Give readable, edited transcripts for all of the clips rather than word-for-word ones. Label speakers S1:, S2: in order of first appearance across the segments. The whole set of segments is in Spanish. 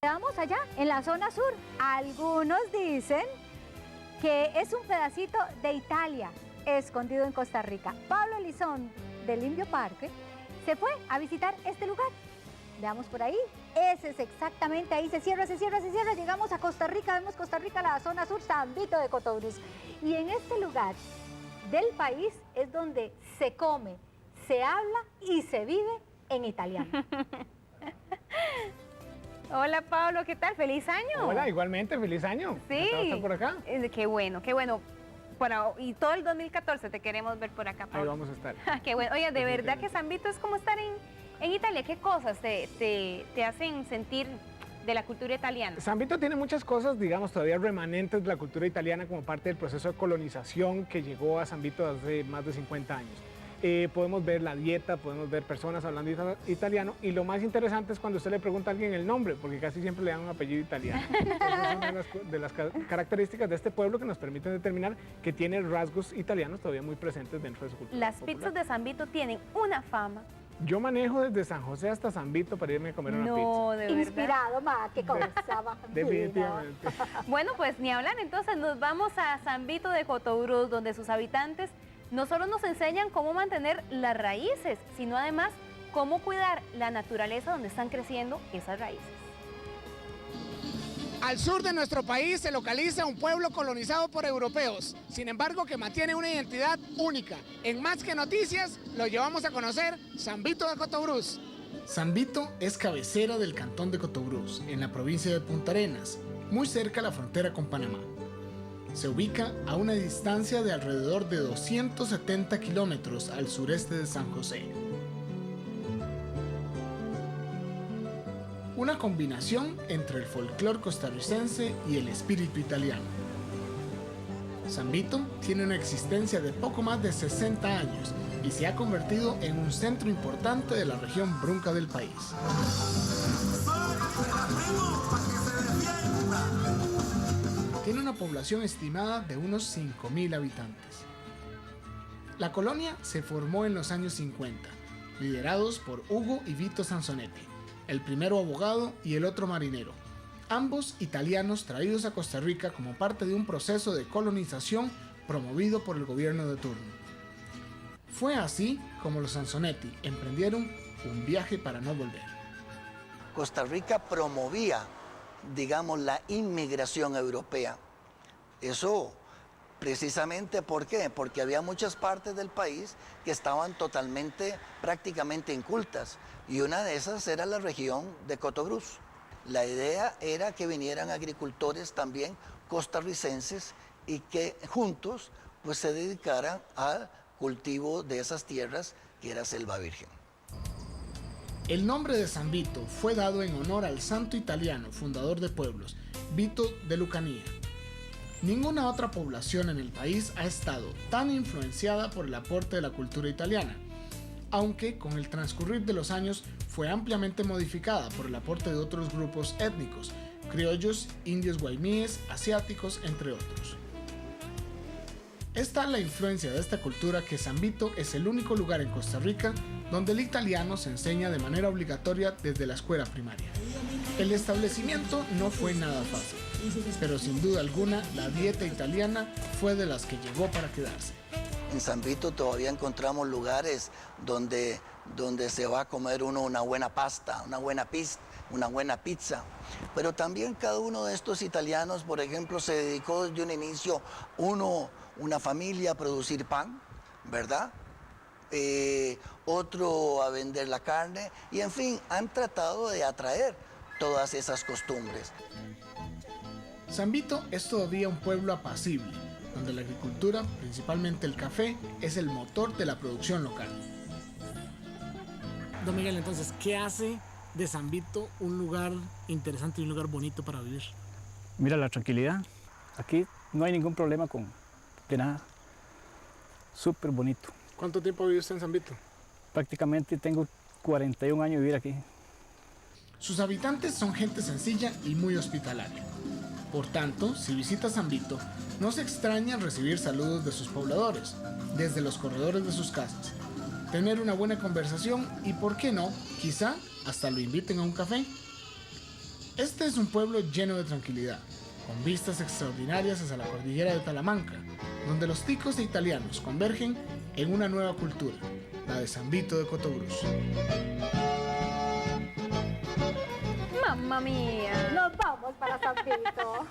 S1: Quedamos allá en la zona sur. Algunos dicen que es un pedacito de Italia escondido en Costa Rica. Pablo Elizón del Limpio Parque se fue a visitar este lugar. Veamos por ahí. Ese es exactamente ahí. Se cierra. Llegamos a Costa Rica. Vemos Costa Rica, la zona sur, San Vito de Cotobruz. Y en este lugar del país es donde se come, se habla y se vive en italiano. Hola Pablo, ¿qué tal? ¡Feliz año!
S2: Hola, igualmente, feliz año.
S1: Sí.
S2: ¿Estás por acá?
S1: Qué bueno, qué bueno. Y todo el 2014 te queremos ver por acá, Pablo.
S2: Ahí vamos a estar.
S1: Qué bueno. Oye, de verdad que San Vito es como estar en Italia. ¿Qué cosas te hacen sentir de la cultura italiana?
S2: San Vito tiene muchas cosas, digamos, todavía remanentes de la cultura italiana como parte del proceso de colonización que llegó a San Vito hace más de 50 años. Podemos ver la dieta, podemos ver personas hablando italiano, y lo más interesante es cuando usted le pregunta a alguien el nombre, porque casi siempre le dan un apellido italiano. Entonces, es una de las características de este pueblo que nos permiten determinar que tiene rasgos italianos todavía muy presentes dentro de su cultura
S1: Las
S2: popular.
S1: pizzas de San Vito tienen una fama.
S2: Yo manejo desde San José hasta San Vito para irme a comer una pizza.
S1: No, de verdad.
S3: Inspirado, ma, qué cosa.
S2: Definitivamente.
S1: Bueno, pues ni hablar, entonces nos vamos a San Vito de Cotobruz, donde sus habitantes no solo nos enseñan cómo mantener las raíces, sino además cómo cuidar la naturaleza donde están creciendo esas raíces.
S4: Al sur de nuestro país se localiza un pueblo colonizado por europeos, sin embargo que mantiene una identidad única. En Más que Noticias lo llevamos a conocer San Vito de Cotobruz.
S5: San Vito es cabecera del cantón de Cotobruz, en la provincia de Punta Arenas, muy cerca a la frontera con Panamá. Se ubica a una distancia de alrededor de 270 kilómetros al sureste de San José. Una combinación entre el folclore costarricense y el espíritu italiano. San Vito tiene una existencia de poco más de 60 años y se ha convertido en un centro importante de la región brunca del país. Tiene una población estimada de unos 5.000 habitantes. La colonia se formó en los años 50, liderados por Hugo y Vito Sansonetti, el primero abogado y el otro marinero, ambos italianos traídos a Costa Rica como parte de un proceso de colonización promovido por el gobierno de turno. Fue así como los Sansonetti emprendieron un viaje para no volver.
S6: Costa Rica promovía, digamos, la inmigración europea. Eso precisamente, ¿por qué? Porque había muchas partes del país que estaban prácticamente incultas, y una de esas era la región de Cotobruz. La idea era que vinieran agricultores también costarricenses y que juntos pues se dedicaran al cultivo de esas tierras que era selva virgen.
S5: El nombre de San Vito fue dado en honor al santo italiano fundador de pueblos, Vito de Lucania. Ninguna otra población en el país ha estado tan influenciada por el aporte de la cultura italiana, aunque con el transcurrir de los años fue ampliamente modificada por el aporte de otros grupos étnicos, criollos, indios guaymíes, asiáticos, entre otros. Es tal la influencia de esta cultura que San Vito es el único lugar en Costa Rica donde el italiano se enseña de manera obligatoria desde la escuela primaria. El establecimiento no fue nada fácil, pero sin duda alguna la dieta italiana fue de las que llegó para quedarse.
S6: En San Vito todavía encontramos lugares donde se va a comer uno una buena pasta, una buena pizza. Pero también cada uno de estos italianos, por ejemplo, se dedicó desde un inicio, una familia a producir pan, ¿verdad? Otro a vender la carne, y en fin, han tratado de atraer todas esas costumbres.
S5: San Vito es todavía un pueblo apacible, donde la agricultura, principalmente el café, es el motor de la producción local.
S7: Don Miguel, entonces, ¿qué hace de San Vito un lugar interesante y un lugar bonito para vivir?
S8: Mira, la tranquilidad. Aquí no hay ningún problema de nada. Súper bonito.
S2: ¿Cuánto tiempo vive usted en San Vito?
S8: Prácticamente tengo 41 años de vivir aquí.
S5: Sus habitantes son gente sencilla y muy hospitalaria. Por tanto, si visita San Vito, no se extraña recibir saludos de sus pobladores, desde los corredores de sus casas, tener una buena conversación y, por qué no, quizá hasta lo inviten a un café. Este es un pueblo lleno de tranquilidad, con vistas extraordinarias hacia la cordillera de Talamanca, donde los ticos e italianos convergen en una nueva cultura, la de San Vito de Cotobruz.
S3: ¡Mamma mía!
S1: Nos vamos para San Vito.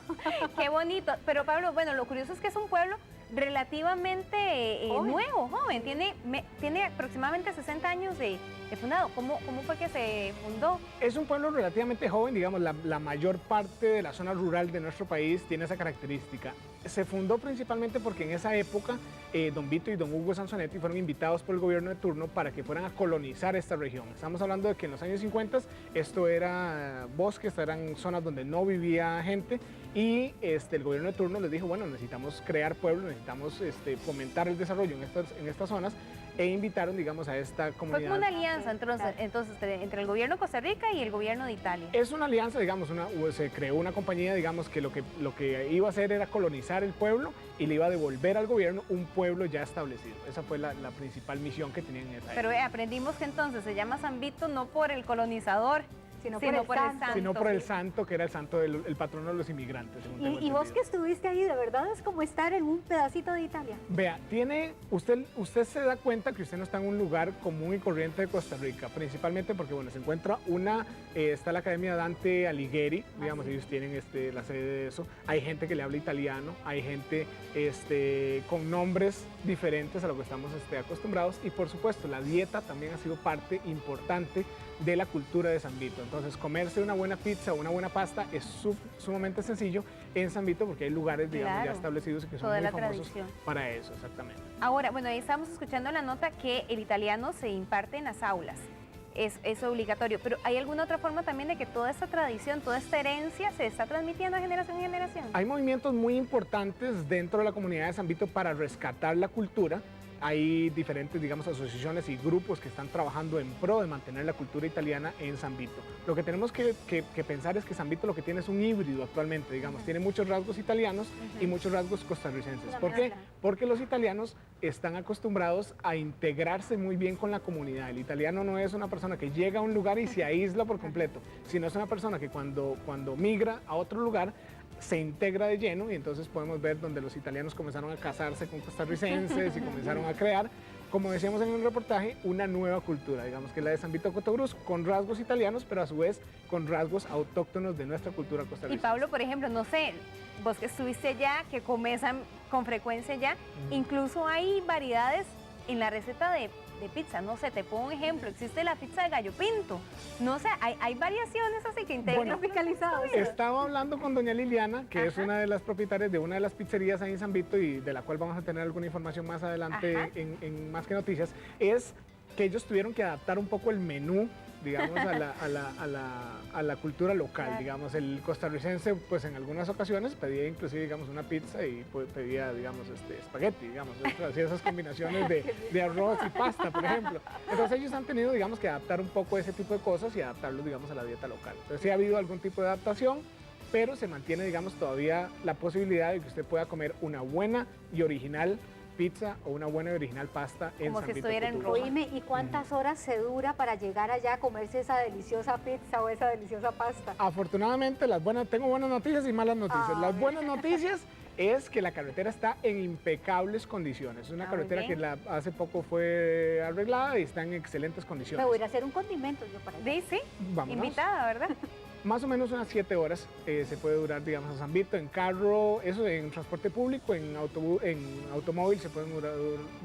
S3: ¡Qué bonito! Pero Pablo, bueno, lo curioso es que es un pueblo relativamente nuevo, joven. Tiene aproximadamente 60 años de fundado. ¿Cómo fue que se fundó?
S2: Es un pueblo relativamente joven, digamos, la mayor parte de la zona rural de nuestro país tiene esa característica. Se fundó principalmente porque en esa época don Vito y don Hugo Sansonetti fueron invitados por el gobierno de turno para que fueran a colonizar esta región. Estamos hablando de que en los años 50 esto era bosques, eran zonas donde no vivía gente y el gobierno de turno les dijo, bueno, necesitamos crear pueblos, necesitamos fomentar el desarrollo en estas zonas e invitaron, digamos, a esta comunidad.
S3: Fue como una alianza entonces entre el gobierno de Costa Rica y el gobierno de Italia.
S2: Es una alianza, digamos, se creó una compañía, digamos, que lo que iba a hacer era colonizar el pueblo y le iba a devolver al gobierno un pueblo ya establecido. Esa fue la principal misión que tenían en esa época.
S3: Pero aprendimos que entonces se llama San Vito no por el colonizador, sino por el santo.
S2: Sino por el santo, que era el santo el patrono de los inmigrantes.
S1: Y vos que estuviste ahí, de verdad es como estar en un pedacito de Italia.
S2: Vea, usted se da cuenta que usted no está en un lugar común y corriente de Costa Rica, principalmente porque, bueno, se encuentra está la Academia Dante Alighieri, digamos, ellos tienen la sede de eso, hay gente que le habla italiano, hay gente con nombres diferentes a lo que estamos acostumbrados y, por supuesto, la dieta también ha sido parte importante de la cultura de San Vito. Entonces, comerse una buena pizza o una buena pasta es sumamente sencillo en San Vito porque hay lugares, digamos, ya establecidos que son muy famosos para eso, exactamente.
S3: Ahora, bueno, ahí estamos escuchando la nota que el italiano se imparte en las aulas. Es obligatorio, pero ¿hay alguna otra forma también de que toda esta tradición, toda esta herencia se está transmitiendo de generación en generación?
S2: Hay movimientos muy importantes dentro de la comunidad de San Vito para rescatar la cultura. Hay diferentes, digamos, asociaciones y grupos que están trabajando en pro de mantener la cultura italiana en San Vito. Lo que tenemos que pensar es que San Vito lo que tiene es un híbrido actualmente, digamos, tiene muchos rasgos italianos y muchos rasgos costarricenses. ¿Por qué? Porque los italianos están acostumbrados a integrarse muy bien con la comunidad. El italiano no es una persona que llega a un lugar y se aísla por completo, sino es una persona que cuando migra a otro lugar, se integra de lleno y entonces podemos ver donde los italianos comenzaron a casarse con costarricenses y comenzaron a crear, como decíamos en el reportaje, una nueva cultura, digamos que es la de San Vito de Cotobruz, con rasgos italianos, pero a su vez con rasgos autóctonos de nuestra cultura costarricense.
S3: Y Pablo, por ejemplo, no sé, vos que estuviste allá, que comes con frecuencia allá, incluso hay variedades en la receta de pizza, no sé, te pongo un ejemplo, existe la pizza de gallo pinto, no sé, hay variaciones así que integran tropicalizados.
S2: Estaba hablando con doña Liliana, que es una de las propietarias de una de las pizzerías ahí en San Vito y de la cual vamos a tener alguna información más adelante en Más que Noticias, es que ellos tuvieron que adaptar un poco el menú, digamos, a la cultura local, digamos, el costarricense, pues en algunas ocasiones pedía inclusive, digamos, una pizza y pues, pedía, digamos, espagueti, digamos, hacía esas combinaciones de arroz y pasta, por ejemplo. Entonces ellos han tenido, digamos, que adaptar un poco ese tipo de cosas y adaptarlos, digamos, a la dieta local. Entonces sí ha habido algún tipo de adaptación, pero se mantiene, digamos, todavía la posibilidad de que usted pueda comer una buena y original pizza o una buena y original pasta en San Vito de Cotobruz.
S1: Oíme, ¿y cuántas horas se dura para llegar allá a comerse esa deliciosa pizza o esa deliciosa pasta?
S2: Afortunadamente, tengo buenas noticias y malas noticias. Las buenas noticias es que la carretera está en impecables condiciones. Es una carretera que hace poco fue arreglada y está en excelentes condiciones.
S1: Me voy a ir a hacer un condimento yo para allá.
S3: Sí,
S2: vámonos.
S3: Invitada, ¿verdad?
S2: Más o menos unas 7 horas se puede durar, digamos, a San Vito, en carro, eso en transporte público, en automóvil se pueden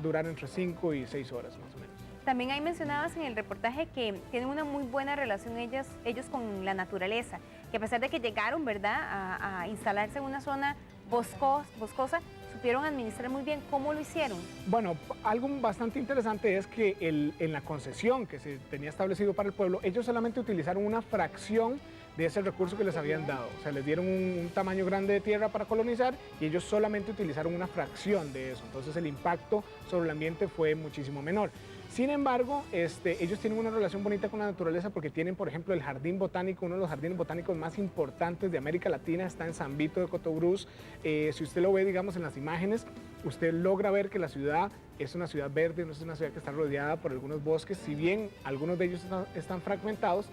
S2: durar entre 5 y 6 horas más o menos.
S3: También hay mencionabas en el reportaje que tienen una muy buena relación ellos con la naturaleza, que a pesar de que llegaron, ¿verdad?, a instalarse en una zona boscosa, supieron administrar muy bien. ¿Cómo lo hicieron?
S2: Bueno, algo bastante interesante es que en la concesión que se tenía establecido para el pueblo, ellos solamente utilizaron una fracción de ese recurso que les habían dado. O sea, les dieron un tamaño grande de tierra para colonizar y ellos solamente utilizaron una fracción de eso. Entonces el impacto sobre el ambiente fue muchísimo menor. Sin embargo, ellos tienen una relación bonita con la naturaleza porque tienen, por ejemplo, el jardín botánico, uno de los jardines botánicos más importantes de América Latina, está en San Vito de Cotobruz. Si usted lo ve, digamos, en las imágenes, usted logra ver que la ciudad es una ciudad verde, no es una ciudad que está rodeada por algunos bosques, si bien algunos de ellos están fragmentados,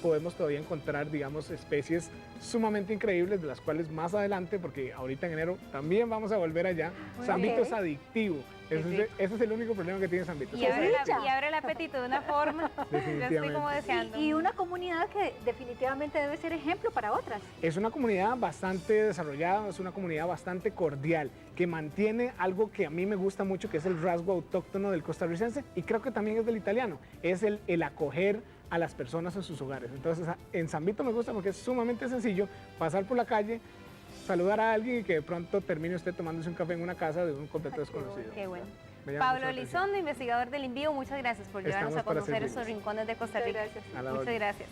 S2: podemos todavía encontrar, digamos, especies sumamente increíbles, de las cuales más adelante, porque ahorita en enero también vamos a volver allá. San Vito es adictivo, ese es el único problema que tiene San Vito.
S3: Y abre el apetito de una forma, yo estoy como deseando.
S1: Y una comunidad que definitivamente debe ser ejemplo para otras.
S2: Es una comunidad bastante desarrollada, es una comunidad bastante cordial, que mantiene algo que a mí me gusta mucho, que es el rasgo autóctono del costarricense, y creo que también es del italiano, es el acoger a las personas en sus hogares. Entonces, en San Vito me gusta porque es sumamente sencillo pasar por la calle, saludar a alguien y que de pronto termine usted tomándose un café en una casa de un completo desconocido.
S3: Qué bueno.
S2: Me llama mucho
S3: Pablo
S2: la atención.
S3: Elizondo, investigador del Envío, muchas gracias por llevarnos
S2: Estamos
S3: a
S2: para
S3: conocer
S2: servirles.
S3: estos rincones de Costa Rica.
S1: Muchas gracias.
S2: A la
S3: Muchas
S2: orden.
S3: gracias.